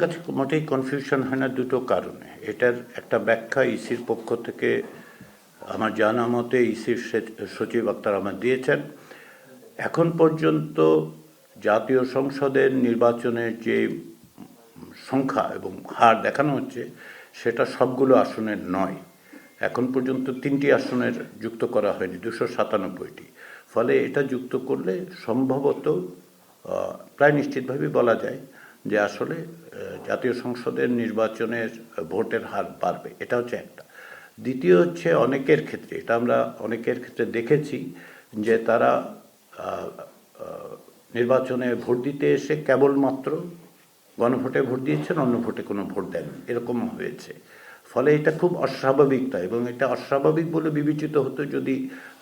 কাছে মোটেই কনফিউশন হয় না দুটো কারণে। এটার একটা ব্যাখ্যা ইসির পক্ষ থেকে আমার জানা মতে ইসির সচিব আক্তার আহমেদ দিয়েছেন। এখন পর্যন্ত জাতীয় সংসদের নির্বাচনের যে সংখ্যা এবং হার দেখানো হচ্ছে সেটা সবগুলো আসনের নয়। এখন পর্যন্ত 3টি আসনের যুক্ত করা হয়নি, 297টি। ফলে এটা যুক্ত করলে সম্ভবত প্রায় নিশ্চিতভাবে বলা যায় যে আসলে জাতীয় সংসদের নির্বাচনের ভোটের হার বাড়বে। এটা হচ্ছে একটা। দ্বিতীয় হচ্ছে অনেকের ক্ষেত্রে, এটা আমরা অনেকের ক্ষেত্রে দেখেছি যে তারা নির্বাচনে ভোট দিতে এসে কেবলমাত্র গণভোটে ভোট দিয়েছেন, অন্য ভোটে কোনো ভোট দেন, এরকম হয়েছে। ফলে এটা খুব অস্বাভাবিকতা, এবং এটা অস্বাভাবিক বলে বিবেচিত হতো যদি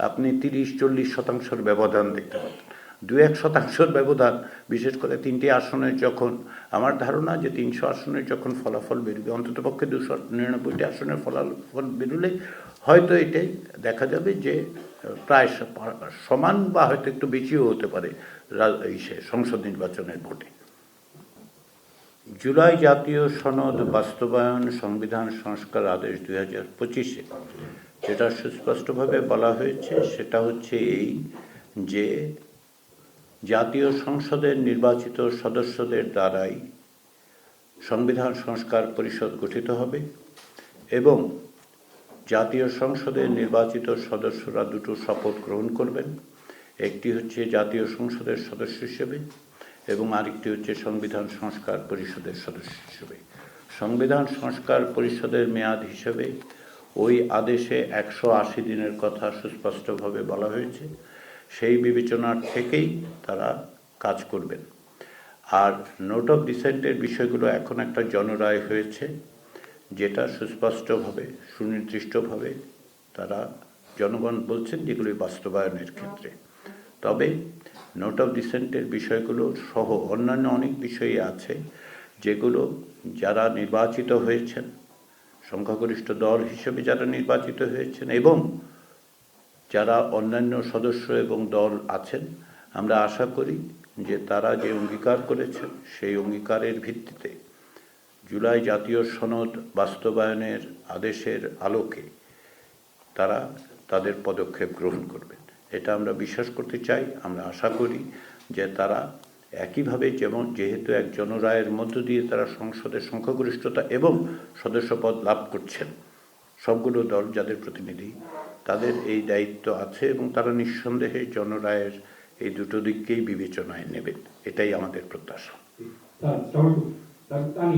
আপনি 30-40% ব্যবধান দেখতে পাতেন। 2-1% ব্যবধান, বিশেষ করে 3টি আসনের যখন, আমার ধারণা যে 300 আসনের যখন ফলাফল বেরোবে, অন্ততপক্ষে 299টি আসনের ফলাফল বেরোলে হয়তো এটাই দেখা যাবে যে প্রায় সমান বা হয়তো একটু বেশিও হতে পারে সংসদ নির্বাচনের ভোটে। জুলাই জাতীয় সনদ বাস্তবায়ন সংবিধান সংস্কার আদেশ 2025-এ যেটা সুস্পষ্টভাবে বলা হয়েছে সেটা হচ্ছে এই যে জাতীয় সংসদের নির্বাচিত সদস্যদের দ্বারাই সংবিধান সংস্কার পরিষদ গঠিত হবে এবং জাতীয় সংসদের নির্বাচিত সদস্যরা দুটো শপথ গ্রহণ করবেন। একটি হচ্ছে জাতীয় সংসদের সদস্য হিসেবে এবং আরেকটি হচ্ছে সংবিধান সংস্কার পরিষদের সদস্য হিসেবে। সংবিধান সংস্কার পরিষদের মেয়াদ হিসেবে ওই আদেশে 180 দিনের কথা সুস্পষ্টভাবে বলা হয়েছে। সেই বিবেচনার থেকেই তারা কাজ করবেন। আর নোট অফ ডিসেন্টের বিষয়গুলো এখন একটা জনরায় হয়েছে, যেটা সুস্পষ্টভাবে সুনির্দিষ্টভাবে তারা জনগণ বলছেন যেগুলি বাস্তবায়নের ক্ষেত্রে। তবে নোট অফ ডিসেন্টের বিষয়গুলো সহ অন্যান্য অনেক বিষয়ই আছে যেগুলো যারা নির্বাচিত হয়েছেন, সংখ্যাগরিষ্ঠ দল হিসেবে যারা নির্বাচিত হয়েছেন এবং যারা অন্যান্য সদস্য এবং দল আছেন, আমরা আশা করি যে তারা যে অঙ্গীকার করেছেন সেই অঙ্গীকারের ভিত্তিতে জুলাই জাতীয় সনদ বাস্তবায়নের আদেশের আলোকে তারা তাদের পদক্ষেপ গ্রহণ করবেন। এটা আমরা বিশ্বাস করতে চাই। আমরা আশা করি যে তারা একইভাবে যেহেতু এক জনরায়ের মধ্য দিয়ে তারা সংসদের সংখ্যাগরিষ্ঠতা এবং সদস্যপদ লাভ করছেন, সবগুলো দল যাদের প্রতিনিধি, তাদের এই দায়িত্ব আছে এবং তারা নিঃসন্দেহে জনরায়ের এই দুটো দিককেই বিবেচনায় নেবেন। এটাই আমাদের প্রত্যাশা।